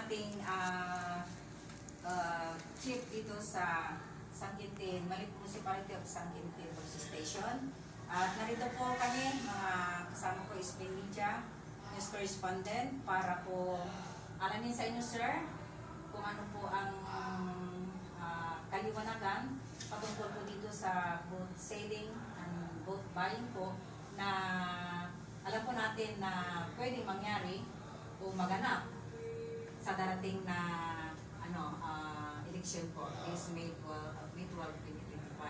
ating chief dito sa San Quintin, Malip Municipality of San Quintin Police Station. At narito po kami, mga kasama ko SB Media, news correspondent, para po alamin sa inyo, sir, kung ano po ang kaliwanagan patungkol po dito sa boat sailing and boat buying po, na alam po natin na pwedeng mangyari o maganap sa darating na election po, is May 12, 2025.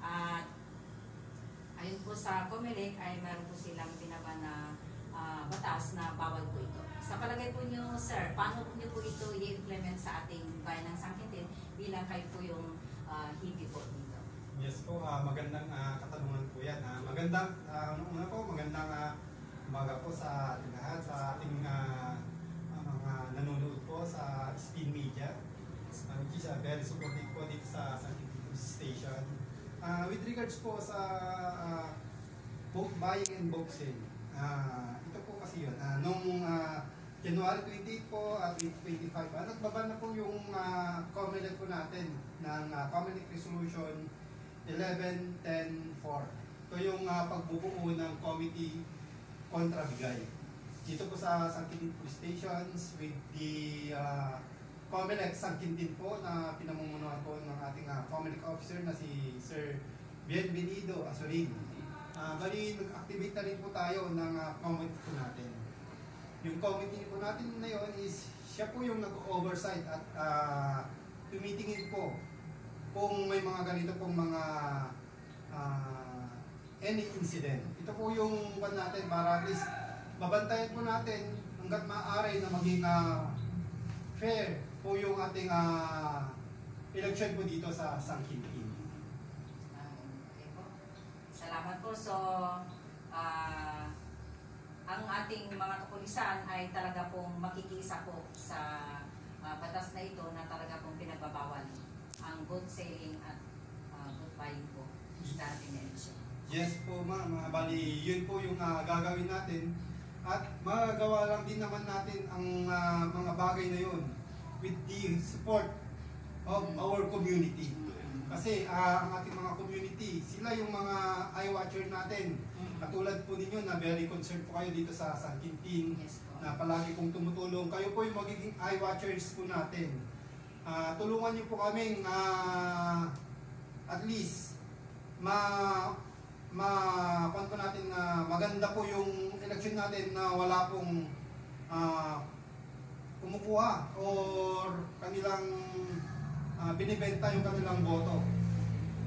At ayun po sa COMELEC ay meron po silang binaba na batas na bawal po ito. Sa palagay po nyo, sir, paano nyo po ito i-implement sa ating bayan ng San Quintin bilang kayo po yung hibi po dito? Yes po, magandang katanungan po yan. Magandang umaga po sa ating lahat, sa ating mga nanonood po sa SB Media, which is very supportive po dito sa San Quintin Police Station. With regards po sa boat buying and boat sale, ito po kasi yun. Noong January 28 po at 2025, nagbaban na po yung COMELEC po natin ng COMELEC Resolution 11-10-4. Ito yung pagbubuo ng committee kontra bigay. Dito po sa San Quintin Police Stations with the COMELEC San Quintin po na pinamumunuan po ng ating COMELEC officer na si Sir Bienvenido Azurin. Bali, nag-activate na rin po tayo ng committee po natin. Yung committee po natin na yun is siya po yung nag-oversight at tumitingin po kung may mga ganito pong mga any incident. Ito po yung one natin para at least babantayan po natin hanggat maaari na maging fair po yung ating election po dito sa San Quintin. Okay po. Salamat po. So, ang ating mga kapulisan ay talaga pong makikisa po sa batas na ito na talaga pong pinagbabawal ang boat sailing at boat buying po sa ating election. Yes po ma'am, bali yun po yung gagawin natin at magagawa lang din naman natin ang mga bagay na yun with the support of our community. Kasi ang ating mga community, sila yung mga eye watcher natin. Katulad po ninyo na very concerned po kayo dito sa San Quintin, na palagi pong tumutulong. Kayo po yung magiging eye watchers po natin. Tulungan niyo po kaming at least po natin na maganda po yung election natin na wala pong kumukuha or kanilang binibenta yung kanilang boto.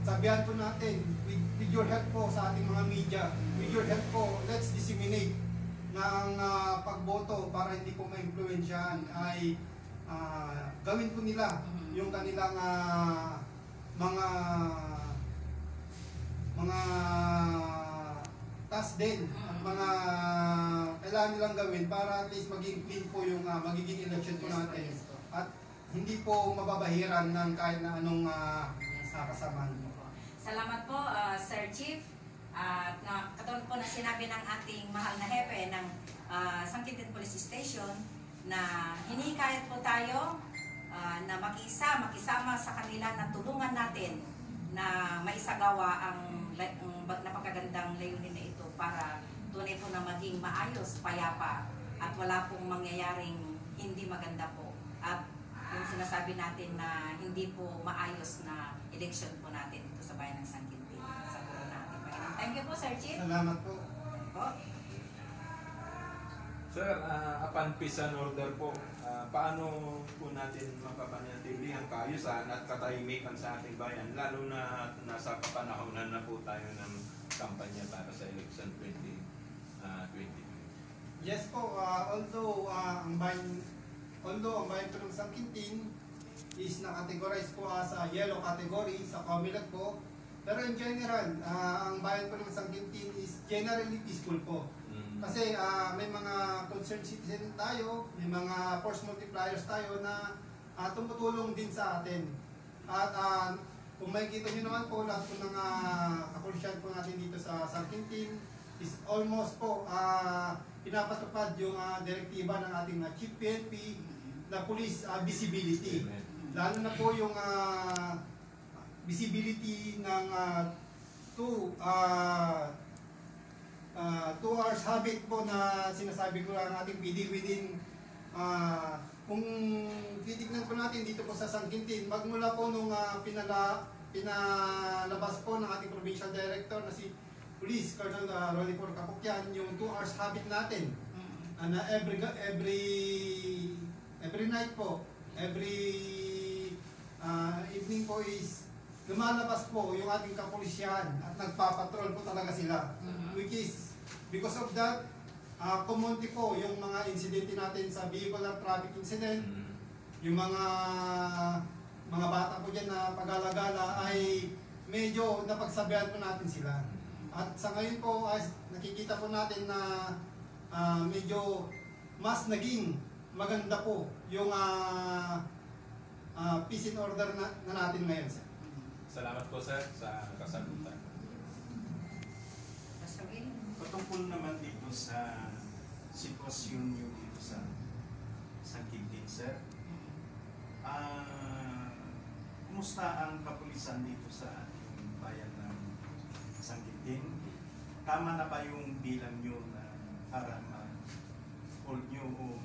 Sabihan po natin, with your help po sa ating mga media, with your help po, let's disseminate ng pagboto para hindi po ma-influensyahan ay gawin po nila yung kanilang mga task din at mga kailangan nilang gawin para at least maging clean po yung magiging election po natin at hindi po mababahiran ng kahit na anong kasamaan po. Salamat po, Sir Chief. At katulad po na sinabi ng ating mahal na hepe ng San Quintin Police Station na hinikayat po tayo na makisama sa kanila na tulungan natin na maisagawa ang napakagandang layunin na ito para tunay po na maging maayos, payapa at wala pong mangyayaring hindi maganda po. At yung sinasabi natin na hindi po maayos na election po natin dito sa bayan ng San Quintin. Sa puro natin. Thank you po, Sir Chief. Salamat po. Sir, upon peace and order po, paano po natin mapapanatili ang kaayusan at katahimikan sa ating bayan, lalo na nasa kapanahonan na po tayo ng kampanya para sa election 2020? Yes po, although ang bayan po ng San Quintin is na-categorize po sa yellow category sa COMELEC po, pero in general, ang bayan po ng San Quintin is generally peaceful po. Kasi may mga concerned citizen tayo, may mga force multipliers tayo na tumutulong din sa atin. At kung makikita nyo naman po, lahat po ng kapulisyan po natin dito sa San Quintin is almost po pinapatupad yung direktiba ng ating Chief PNP the police visibility. Lalo na po yung visibility ng 2 hours habit po na sinasabi ko ang ating PD within kung titignan po natin dito po sa San Quintin, magmula po nung pinalabas po ng ating provincial director na si Police Colonel Rolipor Capocyan, yung 2 hours habit natin na every night po, every evening po is lumalabas po yung ating kapulisyahan at nagpapatrol po talaga sila. Which is, because of that, kumunti po yung mga insidente natin sa vehicular traffic incident, yung mga bata po dyan na pag-alagala ay medyo napagsabihan po natin sila. At sa ngayon po, nakikita po natin na medyo mas naging maganda po yung peace and order na natin ngayon, sir. Salamat po, sir, sa kasagutan. Patungkol naman dito sa sitwasyon nyo dito sa San Quintin, sir. Kumusta ang kapulisan dito sa ating bayan ng San Quintin? Tama na ba yung bilang nyo na para ma-hold nyo o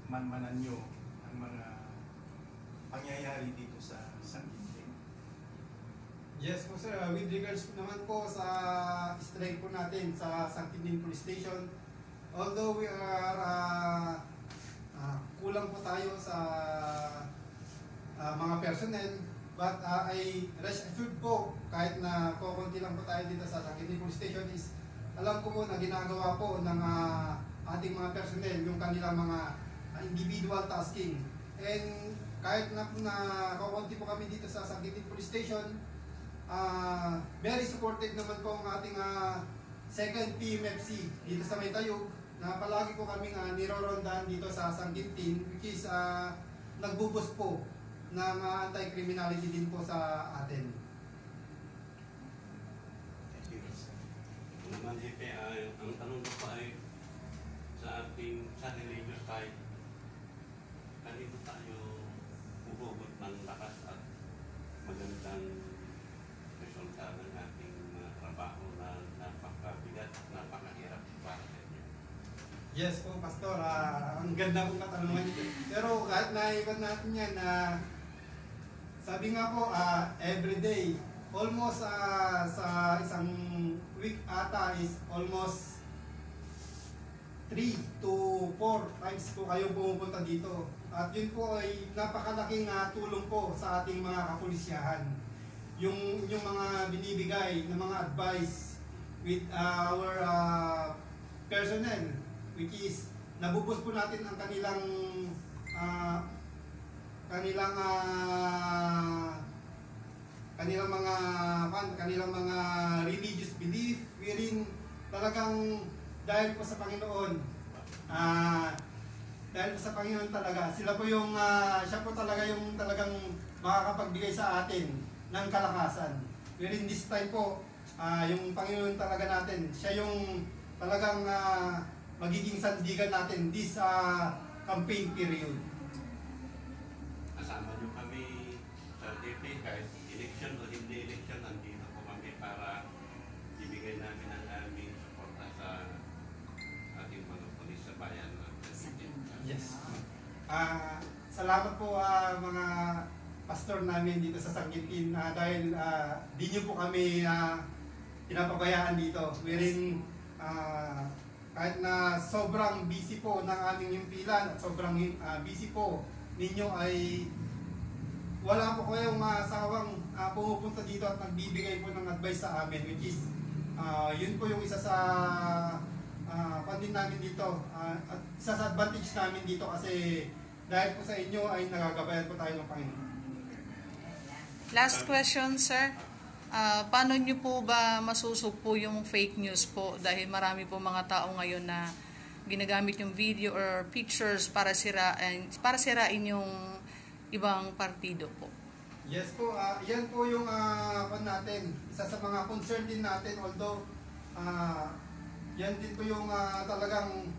manmanan nyo ang mga pangyayari dito sa San Quintin? Yes po, sir. With regards naman po sa strike po natin sa San Quintin Police Station, although we are kulang po tayo sa mga personnel, but I rest assured po, kahit na kukunti lang po tayo dito sa San Quintin Police Station, is alam ko po na ginagawa po ng ating mga personnel yung kanilang mga individual tasking. And kahit na kukunti po kami dito sa San Quintin Police Station, very supportive naman po ang ating second PMFC dito sa May Tayug, na palagi po kaming nirorondahan dito sa San Quintin, which is nagbubus po ng anti-criminality din po sa atin. Thank you, sir. Naman Hepe, ang tanong ko pa ay sa ating religious side, kanino tayo huhugot ng lakas at magandang resulta ng ating trabaho na napakabigat at napakahirap para sa inyo? Yes po, Pastor. Ang ganda pong katanungan ito. Pero kahit naiwan natin yan, sabi nga po, everyday, almost sa isang week ata is almost 3 to 4 times po kayo pumupunta dito. At yun po ay napakalaking tulong po sa ating mga kapulisyahan. Yung mga binibigay na mga advice with our personnel, which is nabubus po natin ang kanilang mga religious belief, wherein talagang dahil po sa Panginoon, talaga, siya po talaga yung talagang makakapagbigay sa atin ng kalakasan. Wherein this time po, yung Panginoon talaga natin, siya yung talagang magiging sandigan natin this campaign period. Kasama nyo kami sa DP, kahit election o hindi election, nandito po kami para ibigay namin ang aming suporta sa ating mga pulis sa bayan. Yes. Salamat po mga pastor namin dito sa San Quintin dahil di nyo po kami pinapabayaan dito. Wherein kahit na sobrang busy po ng aming himpilan at sobrang busy po ninyo, ay wala po kayong masawang pumupunta dito at nagbibigay po ng advice sa amin, which is yun po yung isa sa pandin namin dito at isa sa advantage namin dito, kasi dahil po sa inyo ay nagagabayan po tayo ng Panginoon. Last question, sir. Paano nyo po ba masusugpo yung fake news po? Dahil marami po mga tao ngayon na ginagamit yung video or pictures para sirain yung ibang partido po. Yes po, yan po yung natin. Isa sa mga concern din natin, although yan din po yung talagang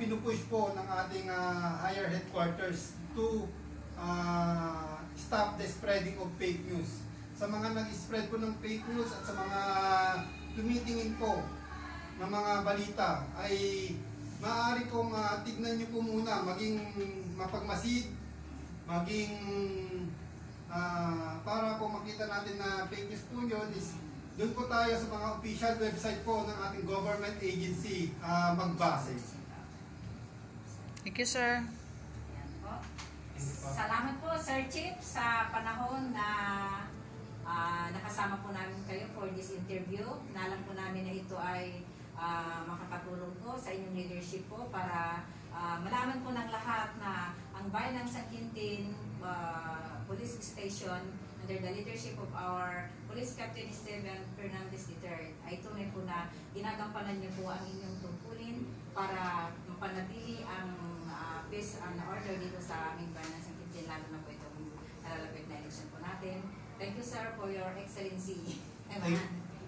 pinupush po ng ating higher headquarters to stop the spreading of fake news. Sa mga nag-spread po ng fake news at sa mga tumitingin po ng mga balita ay maaari pong tignan nyo po muna, maging mapagmasid, maging para po makita natin na fake news po yun is doon po tayo sa mga official website po ng ating government agency magbase. Thank you, sir. Ayan po. Salamat po, Sir Chief, sa panahon na nakasama po namin kayo for this interview. Nalam po namin na ito ay makakatulong po sa inyong leadership po para malaman po ng lahat na ang bayan ng San Quintin Police Station under the leadership of our Police Captain Esteban Fernandez III ay tunay po na ginagampanan niyo po ang inyong tungkulin para mapanatili ang peace and order dito sa aming bayan ng San Quintin, lalo na po itong nalalapit na election po natin. Thank you, sir, for your excellency. Thank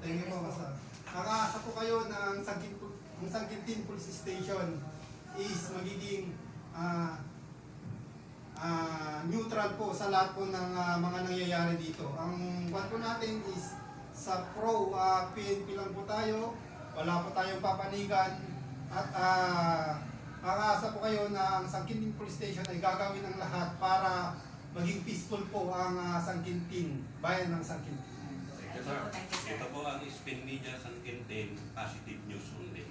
you po, Kasa. Nakaasa po kayo ng San Quintin Police Station is magiging neutral po sa lahat po ng mga nangyayari dito. Ang kwan po natin is sa PNP lang po tayo, wala po tayong papanigan at makakaasa po kayo na ang San Quintin Police Station ay gagawin ang lahat para maging peaceful po ang San Quintin, bayan ng San Quintin. Thank you, sir. Ito po ang Spin Media San Quintin, positive news only.